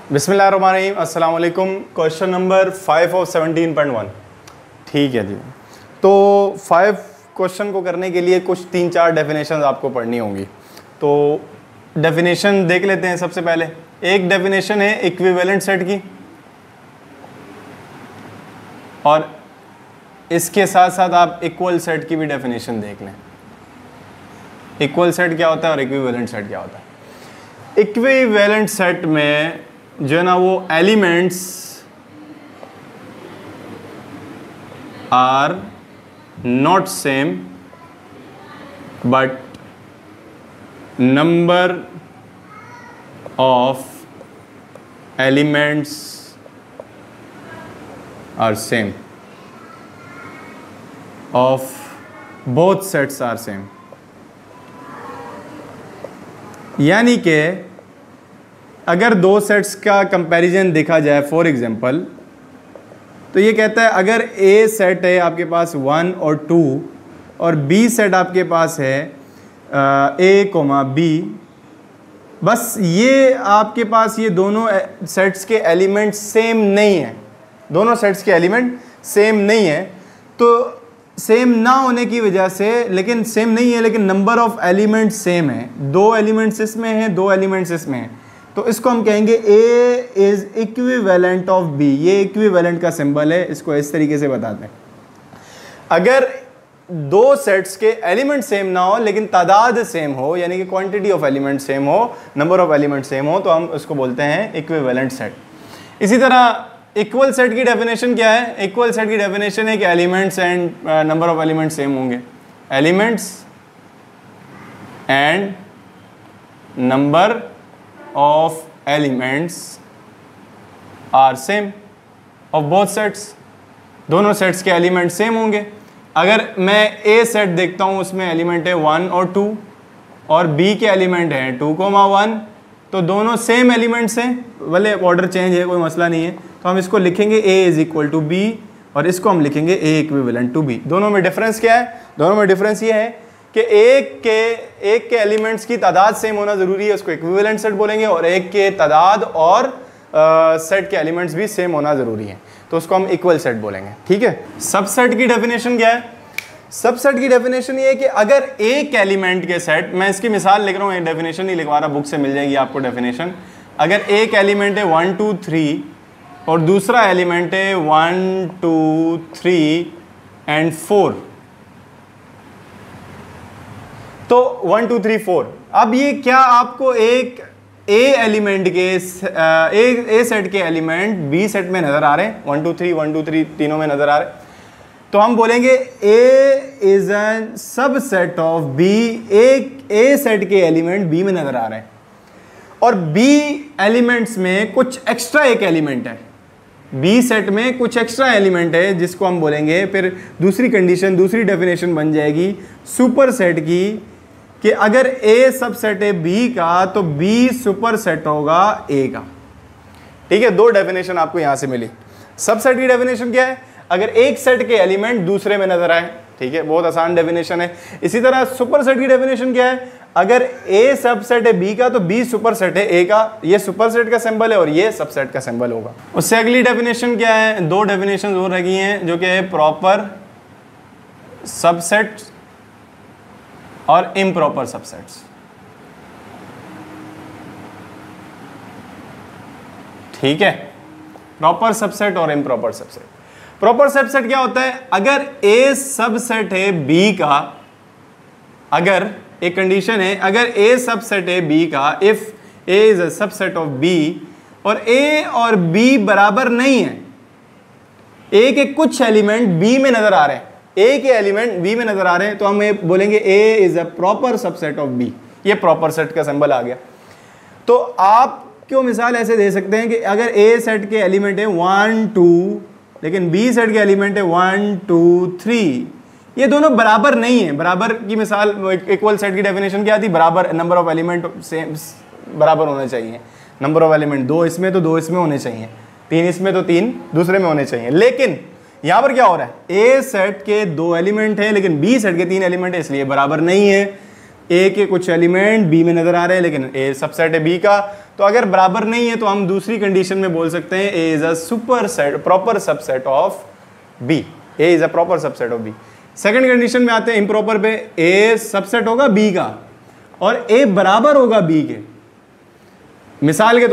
बिस्मिल्लाहिर्रहमानिर्रहीम, अस्सलाम वालेकुम। Question number 5 of 17.1। ठीक है जी। तो 5 क्वेश्चन को करने के लिए कुछ 3-4 डेफिनेशन आपको पढ़नी होंगी। तो डेफिनेशन देख लेते हैं। सबसे पहले एक डेफिनेशन है इक्विवेलेंट सेट की, और इसके साथ साथ आप इक्वल सेट की भी डेफिनेशन देख लें। इक्वल सेट क्या होता है और इक्विवेलेंट सेट क्या होता है। इक्विवेलेंट सेट में जो है ना, वो elements are not same but number of elements are same, of both sets are same. यानी कि अगर दो सेट्स का कंपैरिजन देखा जाए, फॉर एग्जांपल, तो ये कहता है अगर ए सेट है आपके पास 1 और 2 और बी सेट आपके पास है ए कोमा बी, बस ये आपके पास ये दोनों सेट्स के एलिमेंट सेम नहीं हैं, दोनों सेट्स के एलिमेंट सेम नहीं है। तो सेम ना होने की वजह से, लेकिन सेम नहीं है लेकिन नंबर ऑफ एलिमेंट सेम है, 2 एलिमेंट्स इसमें हैं 2 एलिमेंट्स इसमें हैं, तो इसको हम कहेंगे ए इज इक्विवेलेंट ऑफ बी। ये इक्विवेलेंट का सिंबल है, इसको इस तरीके से बताते हैं। अगर दो सेट्स के एलिमेंट सेम ना हो लेकिन तादाद सेम हो, यानी कि क्वांटिटी ऑफ एलिमेंट सेम हो, नंबर ऑफ एलिमेंट सेम हो, तो हम उसको बोलते हैं इक्विवेलेंट सेट। इसी तरह इक्वल सेट की डेफिनेशन क्या है। इक्वल सेट की डेफिनेशन है कि elements and number of element same होंगे। Elements and number of elements are same of both sets, दोनों सेट्स के एलिमेंट सेम होंगे। अगर मैं ए सेट देखता हूँ, उसमें एलिमेंट है 1 और 2 और बी के एलिमेंट हैं 2,1, तो दोनों सेम एलिमेंट्स हैं, भले ऑर्डर चेंज है, कोई मसला नहीं है। तो हम इसको लिखेंगे ए इज इक्वल टू बी और इसको हम लिखेंगे ए इक्विवेलेंट टू बी। दोनों में डिफरेंस क्या है? दोनों में डिफरेंस ये है कि एक के एलिमेंट्स की तादाद सेम होना ज़रूरी है, उसको इक्विवेलेंट सेट बोलेंगे, और एक के तादाद और सेट के एलिमेंट्स भी सेम होना ज़रूरी है, तो उसको हम इक्वल सेट बोलेंगे। ठीक है। सबसेट की डेफिनेशन क्या है? सबसेट की डेफिनेशन ये है कि अगर एक एलिमेंट के सेट, मैं इसकी मिसाल लिख रहा हूँ, डेफिनेशन नहीं लिखवा रहा, बुक से मिल जाएगी आपको डेफिनेशन। अगर एक एलिमेंट है 1 2 3 और दूसरा एलिमेंट है 1 2 3 एंड 4, तो 1 2 3 4, अब ये क्या आपको एक ए एलिमेंट के ए सेट के एलिमेंट बी सेट में नजर आ रहे हैं? 1 2 3 तीनों में नजर आ रहे हैं, तो हम बोलेंगे A is an subset of B. एक ए सेट के एलिमेंट बी में नजर आ रहे हैं और बी एलिमेंट्स में कुछ एक्स्ट्रा एक एलिमेंट है, बी सेट में कुछ एक्स्ट्रा एलिमेंट है, जिसको हम बोलेंगे, फिर दूसरी कंडीशन, दूसरी डेफिनेशन बन जाएगी सुपर सेट की, कि अगर ए सबसेट है बी का तो बी सुपर सेट होगा ए का। ठीक है, दो डेफिनेशन आपको यहां से मिली। सबसेट की डेफिनेशन क्या है? अगर एक सेट के एलिमेंट दूसरे में नजर आए। ठीक है, बहुत आसान डेफिनेशन है। इसी तरह सुपर सेट की डेफिनेशन क्या है? अगर ए सबसेट है बी का तो बी सुपर सेट है ए का। ये सुपर सेट का सिंबल है और ये सबसेट का सिंबल होगा। उससे अगली डेफिनेशन क्या है? दो डेफिनेशन और रखी हैं, जो कि है प्रॉपर सबसेट और इम्प्रॉपर सबसेट्स। ठीक है, प्रॉपर सबसेट और इम्प्रॉपर सबसेट। प्रॉपर सबसेट क्या होता है? अगर ए सबसेट है बी का, अगर एक कंडीशन है, अगर ए सबसेट है बी का, if A is a subset of B, और ए और बी बराबर नहीं है, ए के कुछ एलिमेंट बी में नजर आ रहे हैं, ए के एलिमेंट बी में नजर आ रहे हैं, तो हम बोलेंगे A is a proper subset of B. ये प्रॉपर सेट का सिंबल आ गया। तो आप क्यों मिसाल ऐसे दे सकते हैं कि अगर ए सेट के एलिमेंट है 1 2 लेकिन बी सेट के एलिमेंट है 1 2 3, ये दोनों बराबर नहीं है। बराबर की मिसाल, इक्वल सेट की डेफिनेशन क्या आती? बराबर, नंबर ऑफ एलिमेंट सेम बराबर होने चाहिए। नंबर ऑफ एलिमेंट 2 इसमें तो 2 इसमें होने चाहिए, 3 इसमें तो 3 दूसरे में होने चाहिए। लेकिन यहां पर क्या हो रहा है? ए सेट के 2 एलिमेंट है लेकिन बी सेट के 3 एलिमेंट है, इसलिए बराबर नहीं है। ए के कुछ एलिमेंट बी में नजर आ रहे हैं लेकिन ए सबसेट है बी का, तो अगर बराबर नहीं है तो हम दूसरी कंडीशन में बोल सकते हैं A is a superset proper subset of B, A is a proper subset of B. Second condition में आते हैं इम्प्रॉपर पे, ए सबसेट होगा बी का और ए बराबर होगा बी के। मिसाल के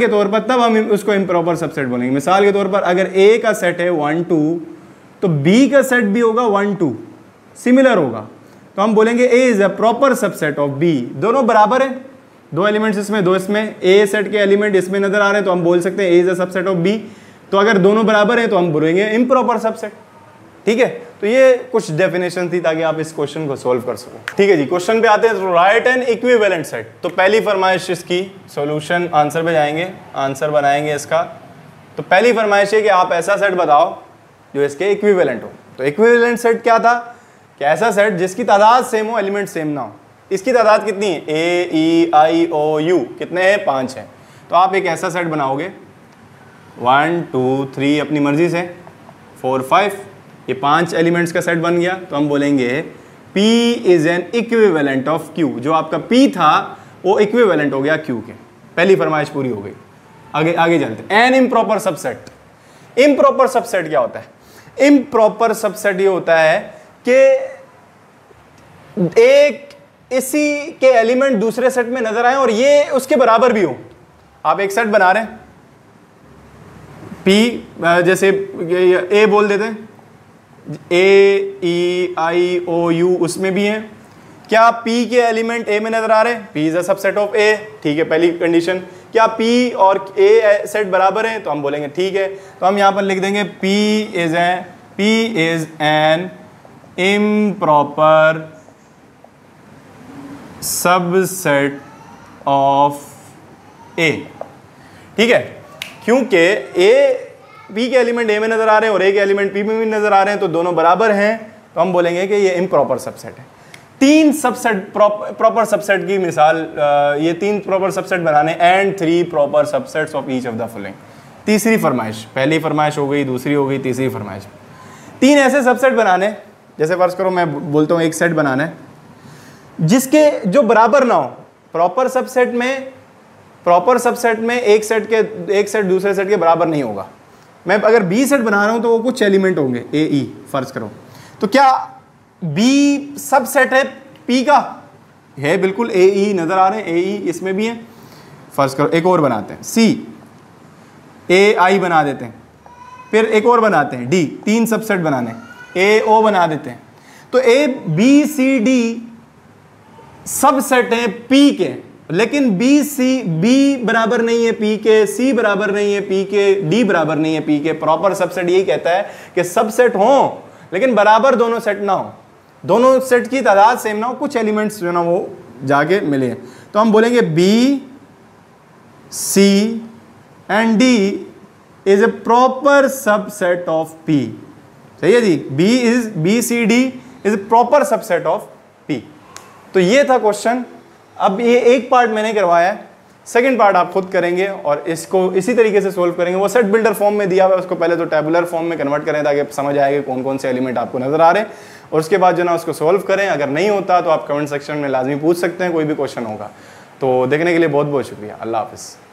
तौर पर तब हम उसको इम्प्रॉपर सबसेट बोलेंगे। मिसाल के तौर पर अगर ए का सेट है 1 2 तो बी का सेट भी होगा 1 2 सिमिलर होगा, तो हम बोलेंगे A is a proper subset of B. दोनों बराबर है, दो एलिमेंट्स इसमें दो इसमें, ए सेट के एलिमेंट इसमें नजर आ रहे हैं तो हम बोल सकते हैं A is a subset of B. तो अगर दोनों बराबर हैं तो हम बोलेंगे इम्प्रॉपर सबसेट। ठीक है, तो ये कुछ डेफिनेशन थी ताकि आप इस क्वेश्चन को सोल्व कर सको। ठीक है जी, क्वेश्चन पे आते हैं। तो राइट एन इक्विवेलेंट सेट, तो पहली फरमाइश इसकी सॉल्यूशन आंसर पे जाएंगे, आंसर बनाएंगे इसका। तो पहली फरमाइश है कि आप ऐसा सेट बताओ जो इसके इक्विवेलेंट हो। तो इक्विवेलेंट सेट क्या था कि ऐसा सेट जिसकी तादाद सेम हो, एलिमेंट सेम ना हो। इसकी तादाद कितनी है, ए ई आई ओ यू कितने हैं, 5 हैं। तो आप एक ऐसा सेट बनाओगे 1 2 3 अपनी मर्जी से 4 5, ये 5 एलिमेंट्स का सेट बन गया। तो हम बोलेंगे P is N equivalent of Q, जो आपका P था वो इक्विवेलेंट हो गया Q के। पहली फरमाइश पूरी हो गई। आगे चलते हैं। An improper subset, improper subset क्या होता है? इम्प्रॉपर सबसेट ये होता है कि एक इसी के एलिमेंट दूसरे सेट में नजर आए और ये उसके बराबर भी हो। आप एक सेट बना रहे हैं P, जैसे ए बोल देते हैं, ए ई आई ओ यू उसमें भी है। क्या P के एलिमेंट ए में नजर आ रहे हैं? P is a subset of A. ठीक है, पहली कंडीशन। क्या P और A सेट बराबर हैं? तो हम बोलेंगे ठीक है। तो हम यहां पर लिख देंगे P is an improper subset of A. ठीक है, क्योंकि P के एलिमेंट A में नजर आ रहे हैं और A के एलिमेंट P में भी नजर आ रहे हैं, तो दोनों बराबर हैं, तो हम बोलेंगे कि ये इम्प्रॉपर सबसेट है। 3 सबसेट प्रॉपर सबसेट की मिसाल, ये 3 प्रॉपर सबसेट बनाने and 3 proper subsets of each of the following. तीसरी फरमाइश, पहली फरमाइश हो गई, दूसरी हो गई, तीसरी फरमाइश। 3 ऐसे सबसेट बनाने, जैसे फर्ज करो मैं बोलता हूँ एक सेट बनाना है जिसके जो बराबर ना हो। प्रॉपर सबसेट में एक सेट दूसरे सेट के बराबर नहीं होगा। मैं अगर बी सेट बना रहा हूं तो वो कुछ एलिमेंट होंगे ए ई फर्ज करो, तो क्या बी सबसेट है पी का? है, बिल्कुल ए ई नजर आ रहे हैं, ए ई इसमें भी है। फर्ज करो एक और बनाते हैं, सी ए आई बना देते हैं, फिर एक और बनाते हैं डी, 3 सबसेट बनाने, ए ओ बना देते हैं। तो A B C D subset है पी के, लेकिन बी बराबर नहीं है पी के, सी बराबर नहीं है पी के, डी बराबर नहीं है पी के। प्रॉपर सबसेट यही कहता है कि सबसेट हो लेकिन बराबर दोनों सेट ना हो, दोनों सेट की तादाद सेम ना हो, कुछ एलिमेंट्स जो ना वो जाके मिले। तो हम बोलेंगे B C and D is a proper subset of P. सही है जी, B C D is a proper subset of P. तो ये था क्वेश्चन। अब ये एक पार्ट मैंने करवाया है, सेकंड पार्ट आप खुद करेंगे और इसको इसी तरीके से सोल्व करेंगे। वो सेट बिल्डर फॉर्म में दिया हुआ है, उसको पहले तो टेबुलर फॉर्म में कन्वर्ट करें ताकि समझ आएगा कौन कौन से एलिमेंट आपको नजर आ रहे हैं, और उसके बाद जो ना उसको सोल्व करें। अगर नहीं होता तो आप कमेंट सेक्शन में लाजमी पूछ सकते हैं, कोई भी क्वेश्चन होगा। तो देखने के लिए बहुत बहुत शुक्रिया। अल्लाह हाफिज़।